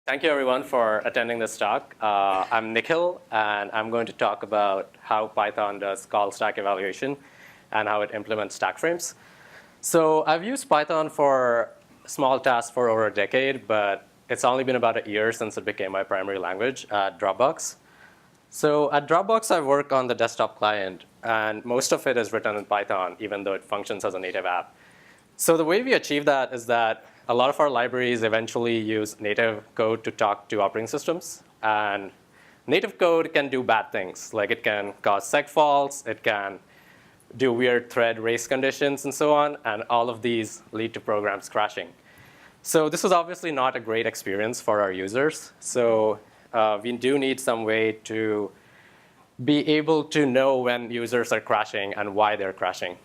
Thank you, everyone, for attending this talk. I'm Nikhil, and I'm going to talk about how Python does call stack evaluation and how it implements stack frames. So I've used Python for small tasks for over a decade, but it's only been about a year since it became my primary language at Dropbox. So at Dropbox, I work on the desktop client, and most of it is written in Python, even though it functions as a native app. So the way we achieve that is that a lot of our libraries eventually use native code to talk to operating systems. And native code can do bad things. Like it can cause seg faults. It can do weird thread race conditions and so on. And all of these lead to programs crashing. So this is obviously not a great experience for our users. So we do need some way to be able to know when users are crashing and why they're crashing.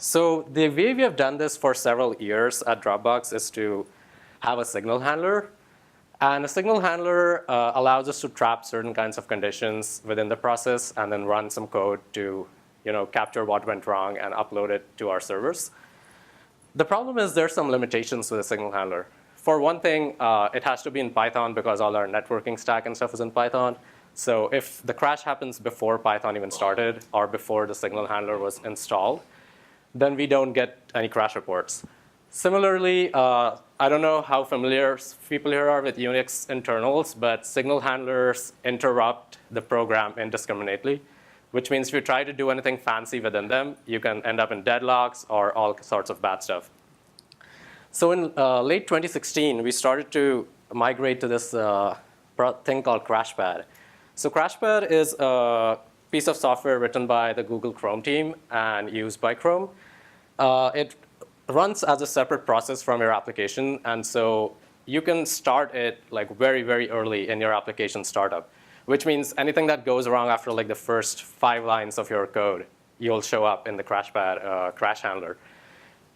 So the way we have done this for several years at Dropbox is to have a signal handler. And a signal handler allows us to trap certain kinds of conditions within the process and then run some code to capture what went wrong and upload it to our servers. The problem is there's some limitations with a signal handler. For one thing, it has to be in Python because all our networking stack and stuff is in Python. So if the crash happens before Python even started or before the signal handler was installed, then we don't get any crash reports. Similarly, I don't know how familiar people here are with Unix internals, but signal handlers interrupt the program indiscriminately, which means if you try to do anything fancy within them, you can end up in deadlocks or all sorts of bad stuff. So in late 2016, we started to migrate to this thing called Crashpad. So Crashpad is a piece of software written by the Google Chrome team and used by Chrome. It runs as a separate process from your application. And so you can start it very, very early in your application startup, which means anything that goes wrong after the first 5 lines of your code, you'll show up in the Crashpad crash handler.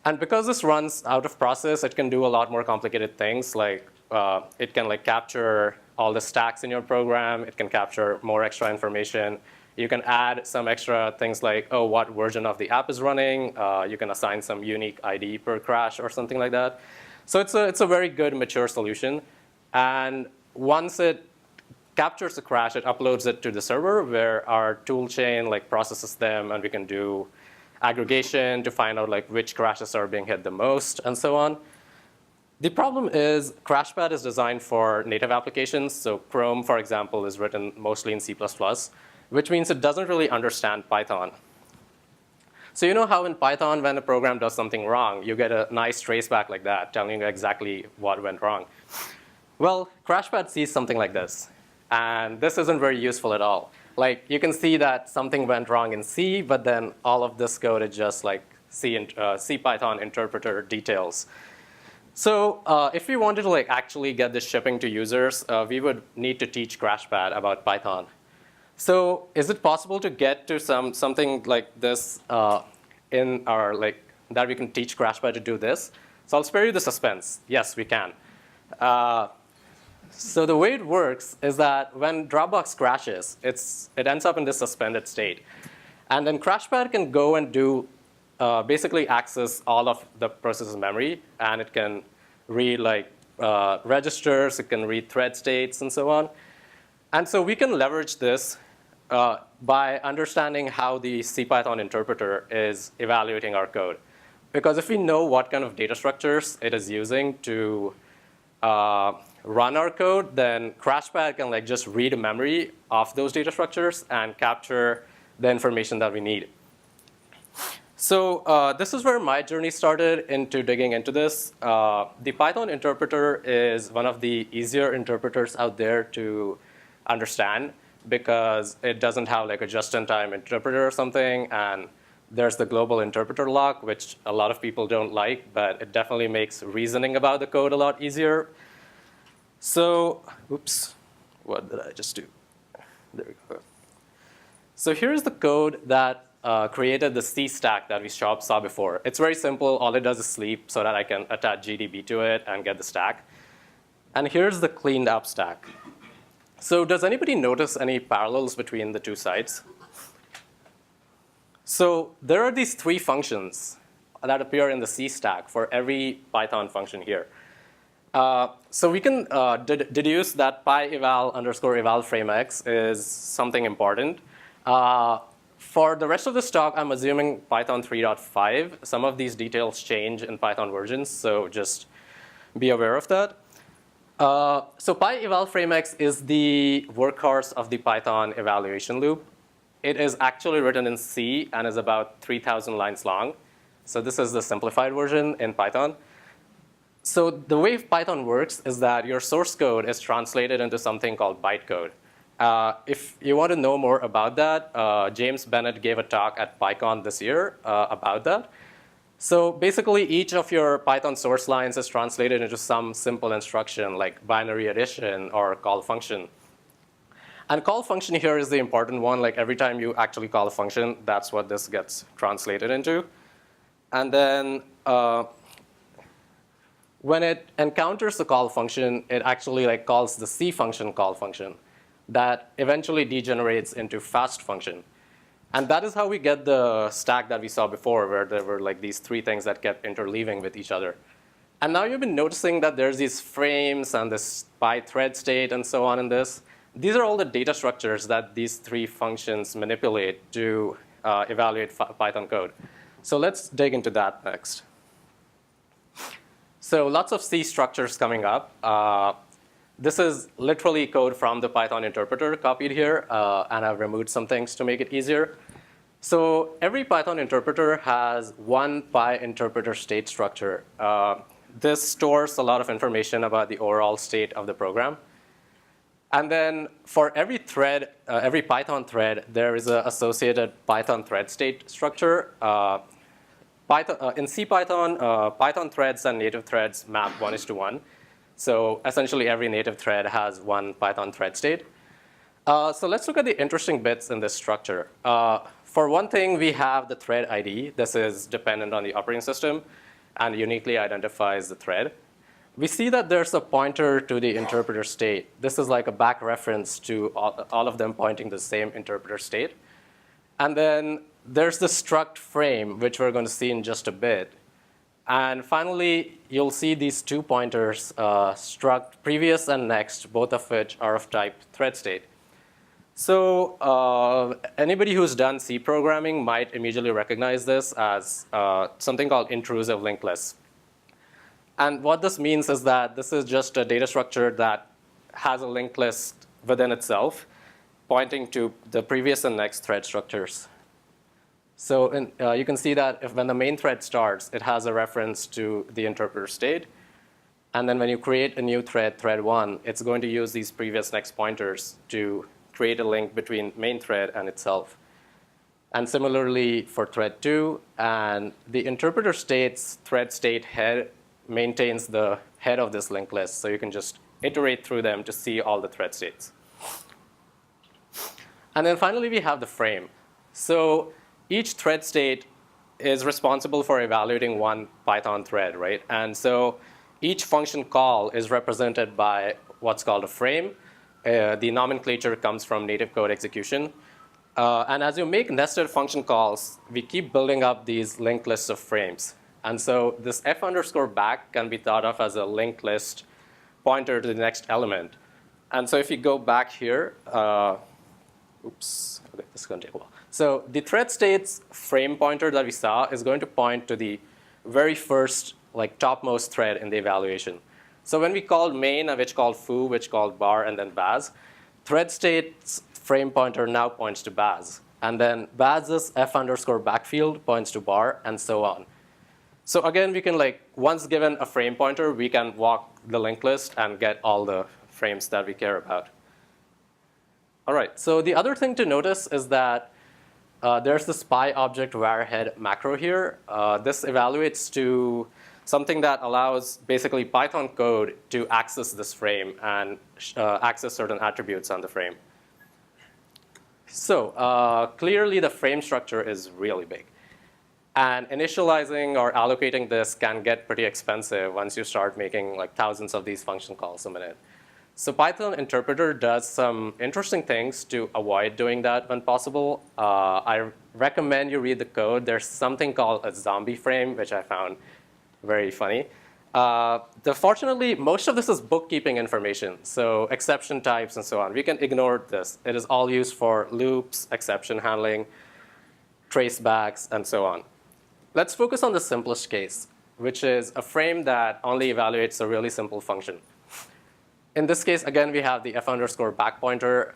And because this runs out of process, it can do a lot more complicated things. It can capture all the stacks in your program. It can capture more extra information. You can add some extra things like, what version of the app is running. You can assign some unique ID per crash or something like that. So it's a very good, mature solution. And once it captures the crash, it uploads it to the server where our tool chain processes them, and we can do aggregation to find out which crashes are being hit the most and so on. The problem is Crashpad is designed for native applications. So Chrome, for example, is written mostly in C++. Which means it doesn't really understand Python. So you know how in Python, when a program does something wrong, you get a nice traceback like that, telling you exactly what went wrong. Well, Crashpad sees something like this. And this isn't very useful at all. You can see that something went wrong in C, but then all of this code is just CPython interpreter details. So if we wanted to actually get this shipping to users, we would need to teach Crashpad about Python. So is it possible to get to something like this in our that we can teach Crashpad to do this? So I'll spare you the suspense. Yes, we can. So the way it works is that when Dropbox crashes, it ends up in this suspended state. And then Crashpad can go and do basically access all of the process's memory. And it can read registers. It can read thread states and so on. And so we can leverage this by understanding how the CPython interpreter is evaluating our code. Because if we know what kind of data structures it is using to run our code, then Crashpad can just read a memory of those data structures and capture the information that we need. So this is where my journey started into digging into this. The Python interpreter is one of the easier interpreters out there to understand, because it doesn't have a just-in-time interpreter or something. And there's the global interpreter lock, which a lot of people don't like, but it definitely makes reasoning about the code a lot easier. So, oops, what did I just do? There we go. So here's the code that created the C stack that we saw before. It's very simple. All it does is sleep so that I can attach GDB to it and get the stack. And here's the cleaned up stack. So does anybody notice any parallels between the two sides? So there are these 3 functions that appear in the C stack for every Python function here. So we can deduce that py_eval framex is something important. For the rest of this talk, I'm assuming Python 3.5. Some of these details change in Python versions, so just be aware of that. So py_eval framex is the workhorse of the Python evaluation loop. It is actually written in C and is about 3,000 lines long. So this is the simplified version in Python. So the way Python works is that your source code is translated into something called bytecode. If you want to know more about that, James Bennett gave a talk at PyCon this year about that. So basically, each of your Python source lines is translated into some simple instruction like binary addition or call function. And call function here is the important one. Like every time you actually call a function, that's what this gets translated into. And then when it encounters the call function, it actually like calls the C function call function that eventually degenerates into fast function. And that is how we get the stack that we saw before, where there were like these three things that kept interleaving with each other. And now you've been noticing that there's these frames and this thread state and so on in this. These are all the data structures that these three functions manipulate to evaluate Python code. So let's dig into that next. So lots of C structures coming up. This is literally code from the Python interpreter copied here, and I've removed some things to make it easier. So every Python interpreter has one PyInterpreter state structure. This stores a lot of information about the overall state of the program. And then for every thread, every Python thread, there is an associated Python thread state structure. In CPython, Python threads and native threads map 1:1. So essentially, every native thread has one Python thread state. So let's look at the interesting bits in this structure. For one thing, we have the thread ID. This is dependent on the operating system and uniquely identifies the thread. We see that there's a pointer to the interpreter state. This is like a back reference to all of them pointing to the same interpreter state. And then there's the struct frame, which we're going to see in just a bit. And finally, you'll see these two pointers, struct previous and next, both of which are of type thread state. So anybody who's done C programming might immediately recognize this as something called intrusive linked lists. And what this means is that this is just a data structure that has a linked list within itself, pointing to the previous and next thread structures. So you can see that when the main thread starts, it has a reference to the interpreter state. And then when you create a new thread, thread 1, it's going to use these previous next pointers to create a link between main thread and itself. And similarly for thread 2, and the interpreter state's thread state head maintains the head of this linked list. So you can just iterate through them to see all the thread states. And then finally, we have the frame. So each thread state is responsible for evaluating one Python thread, right? And so each function call is represented by what's called a frame. The nomenclature comes from native code execution. And as you make nested function calls, we keep building up these linked lists of frames. And so this f_back can be thought of as a linked list pointer to the next element. And so if you go back here, oops, okay, this is going to take a while. So the thread state's frame pointer that we saw is going to point to the very first, like topmost thread in the evaluation. So when we called main, which called foo, which called bar, and then baz, thread state's frame pointer now points to baz. And then baz's f_back field points to bar, and so on. So again, we can once given a frame pointer, we can walk the linked list and get all the frames that we care about. All right, so the other thing to notice is that there's this PyObject varhead macro here. This evaluates to something that allows basically Python code to access this frame and access certain attributes on the frame. So clearly, the frame structure is really big. And initializing or allocating this can get pretty expensive once you start making thousands of these function calls a minute. So Python interpreter does some interesting things to avoid doing that when possible. I recommend you read the code. There's something called a zombie frame, which I found very funny. Fortunately, most of this is bookkeeping information, so exception types and so on. We can ignore this. It is all used for loops, exception handling, tracebacks, and so on. Let's focus on the simplest case, which is a frame that only evaluates a really simple function. In this case, again, we have the f_back pointer.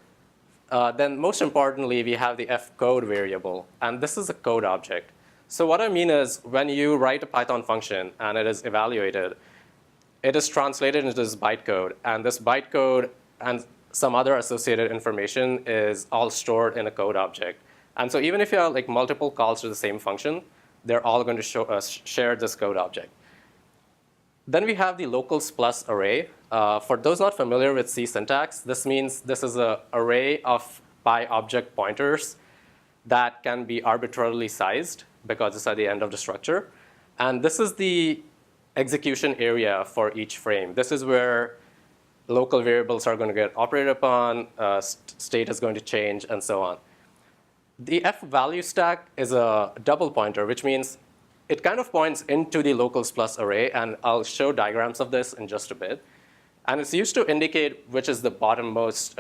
Then most importantly, we have the fcode variable. And this is a code object. So what I mean is when you write a Python function and it is evaluated, it is translated into this bytecode. And this bytecode and some other associated information is all stored in a code object. And so even if you have like multiple calls to the same function, they're all going to share this code object. Then we have the locals plus array. For those not familiar with C syntax, this means this is an array of by-object pointers that can be arbitrarily sized because it's at the end of the structure. And this is the execution area for each frame. This is where local variables are going to get operated upon, state is going to change, and so on. The f_value stack is a double pointer, which means it kind of points into the locals plus array, and I'll show diagrams of this in just a bit. And it's used to indicate which is the bottommost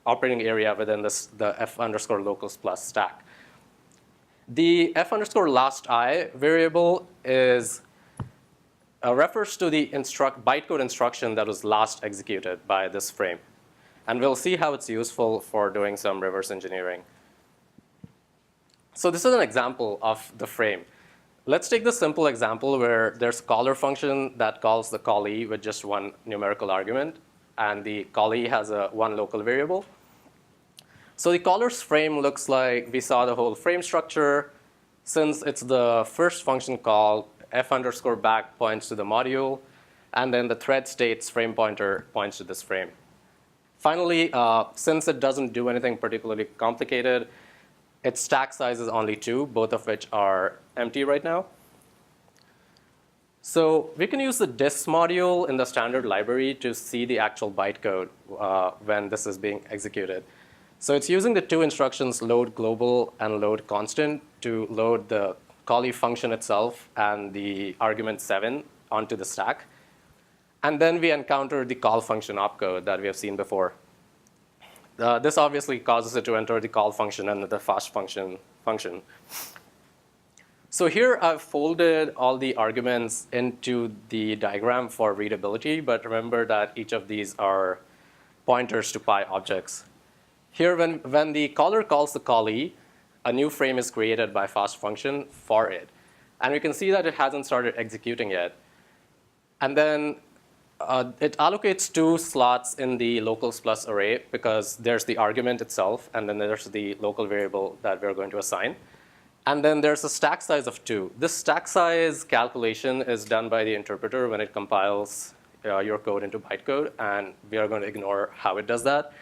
operating area within the f_locals plus stack. The f_last I variable refers to the bytecode instruction that was last executed by this frame. And we'll see how it's useful for doing some reverse engineering. So this is an example of the frame. Let's take the simple example where there's a caller function that calls the callee with just one numerical argument, and the callee has one local variable. So the caller's frame looks like we saw the whole frame structure. Since it's the first function call, f_back points to the module, and then the thread state's frame pointer points to this frame. Finally, since it doesn't do anything particularly complicated, its stack size is only 2, both of which are empty right now. So we can use the dis module in the standard library to see the actual bytecode when this is being executed. So it's using the two instructions, load global and load constant, to load the callee function itself and the argument 7 onto the stack. And then we encounter the call function opcode that we have seen before. This obviously causes it to enter the call function and the fast function. So here I've folded all the arguments into the diagram for readability, but remember that each of these are pointers to Py objects. Here, when the caller calls the callee, a new frame is created by fast function for it. And we can see that it hasn't started executing yet. And then it allocates 2 slots in the locals plus array because there's the argument itself, and then there's the local variable that we're going to assign. And then there's a stack size of 2. This stack size calculation is done by the interpreter when it compiles your code into bytecode, and we are going to ignore how it does that.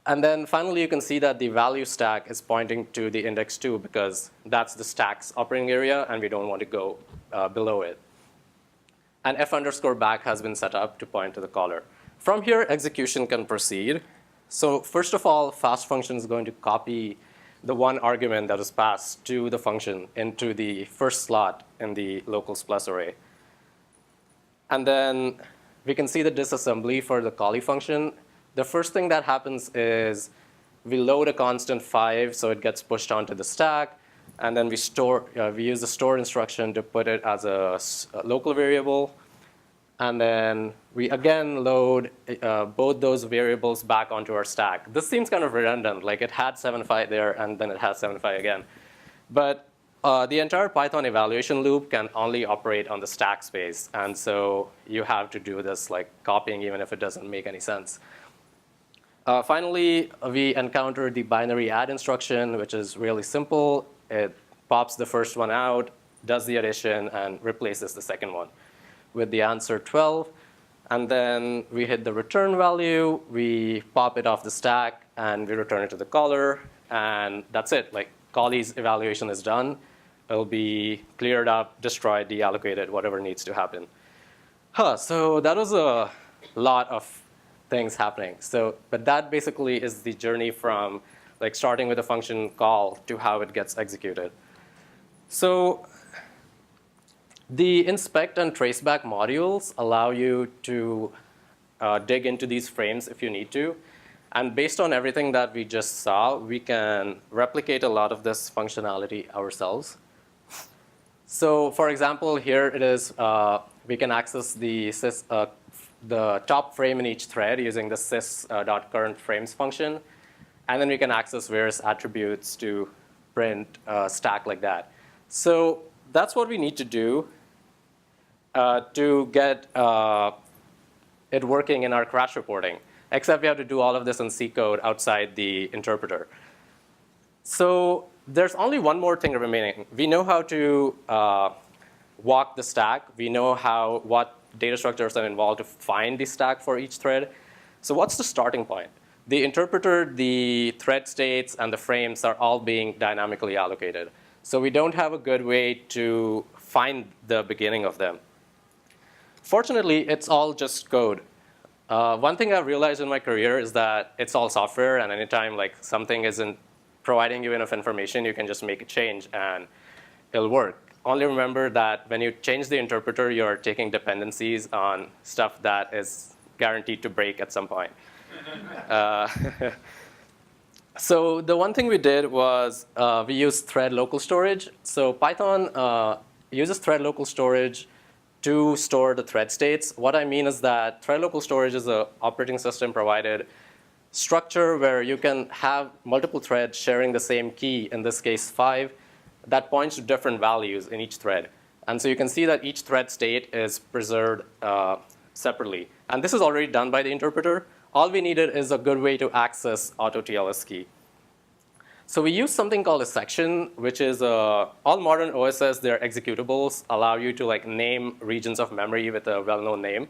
And then finally, you can see that the value stack is pointing to the index 2 because that's the stack's operating area, and we don't want to go below it. And f_back has been set up to point to the caller. From here, execution can proceed. So first of all, fast function is going to copy the one argument that was passed to the function into the first slot in the locals plus array. And then we can see the disassembly for the callee function. The first thing that happens is we load a constant 5, so it gets pushed onto the stack. And then we use the store instruction to put it as a local variable. And then we again load both those variables back onto our stack. This seems kind of redundant, like it had 7.5 there and then it has 7.5 again. But the entire Python evaluation loop can only operate on the stack space. And so you have to do this like copying even if it doesn't make any sense. Finally, we encounter the binary add instruction, which is really simple. It pops the first one out, does the addition, and replaces the second one with the answer 12. And then we hit the return value, we pop it off the stack, and we return it to the caller. And that's it. Like, callee's evaluation is done. It'll be cleared up, destroyed, deallocated, whatever needs to happen. So that was a lot of things happening. But that basically is the journey from like starting with a function call to how it gets executed. So The inspect and traceback modules allow you to dig into these frames if you need to. And based on everything that we just saw, we can replicate a lot of this functionality ourselves. So for example, here it is, we can access the top frame in each thread using the sys.currentFrames function. And then we can access various attributes to print stack like that. So that's what we need to do to get it working in our crash reporting, except we have to do all of this in C code outside the interpreter. So there's only one more thing remaining. We know how to walk the stack. We know what data structures are involved to find the stack for each thread. So what's the starting point? The interpreter, the thread states, and the frames are all being dynamically allocated. So we don't have a good way to find the beginning of them. Fortunately, it's all just code. One thing I've realized in my career is that it's all software, and anytime something isn't providing you enough information, you can just make a change, and it'll work. Only remember that when you change the interpreter, you're taking dependencies on stuff that is guaranteed to break at some point. So the one thing we did was we used ThreadLocal Storage. So Python uses ThreadLocal Storage to store the thread states. What I mean is that ThreadLocal Storage is an operating system provided structure where you can have multiple threads sharing the same key, in this case 5, that points to different values in each thread. And so you can see that each thread state is preserved separately. And this is already done by the interpreter. All we needed is a good way to access auto-TLS key. So we use something called a section, which is all modern OSs, their executables allow you to name regions of memory with a well-known name.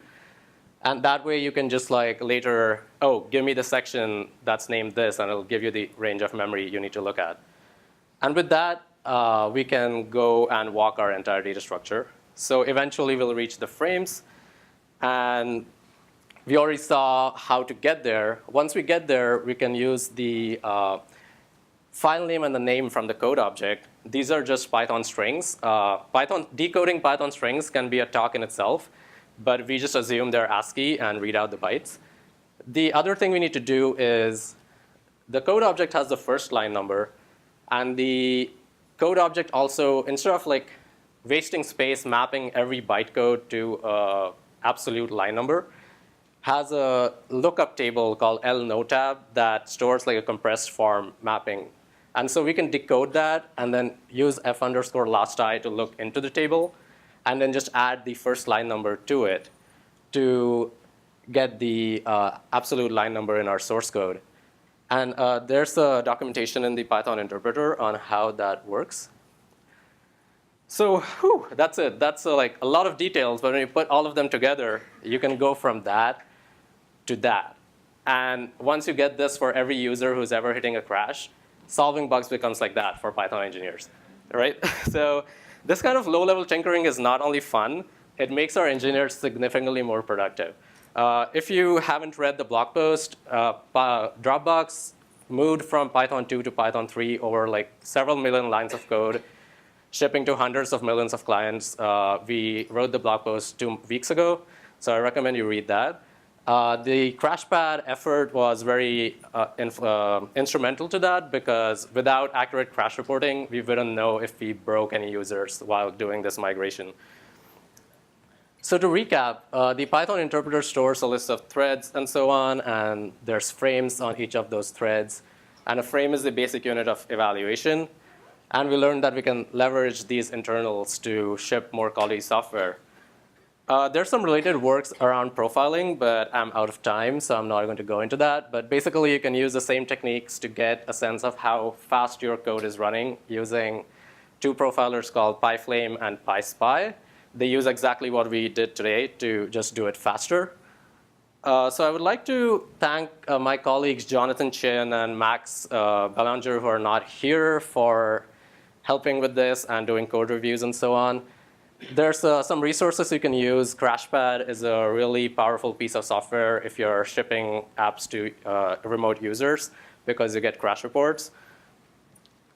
And that way you can just later, oh, give me the section that's named this, and it'll give you the range of memory you need to look at. And with that, we can go and walk our entire data structure. So eventually we'll reach the frames. And we already saw how to get there. Once we get there, we can use the file name and the name from the code object. These are just Python strings. Decoding Python strings can be a talk in itself, but we just assume they're ASCII and read out the bytes. The other thing we need to do is the code object has the first line number, and the code object also, instead of wasting space mapping every bytecode to absolute line number, has a lookup table called lnotab that stores a compressed form mapping. And so we can decode that and then use f_last_i to look into the table, and then just add the first line number to it to get the absolute line number in our source code. And there's a documentation in the Python interpreter on how that works. So that's it. That's a lot of details, but when you put all of them together, you can go from that to that. And once you get this for every user who's ever hitting a crash, solving bugs becomes like that for Python engineers, right? So this kind of low-level tinkering is not only fun, it makes our engineers significantly more productive. If you haven't read the blog post, Dropbox moved from Python 2 to Python 3 over several million lines of code, shipping to hundreds of millions of clients. We wrote the blog post 2 weeks ago, so I recommend you read that. The Crashpad effort was very instrumental to that, because without accurate crash reporting, we wouldn't know if we broke any users while doing this migration. So to recap, the Python interpreter stores a list of threads and so on, and there's frames on each of those threads. And a frame is the basic unit of evaluation. And we learned that we can leverage these internals to ship more quality software. There's some related works around profiling, but I'm out of time, so I'm not going to go into that. But basically, you can use the same techniques to get a sense of how fast your code is running using 2 profilers called PyFlame and PySpy. They use exactly what we did today to just do it faster. So I would like to thank my colleagues Jonathan Chin and Max Belanger, who are not here, for helping with this and doing code reviews and so on. There's some resources you can use. Crashpad is a really powerful piece of software if you're shipping apps to remote users, because you get crash reports.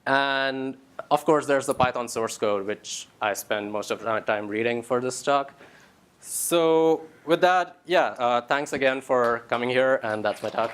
And of course, there's the Python source code, which I spend most of my time reading for this talk. So with that, yeah, thanks again for coming here, and that's my talk.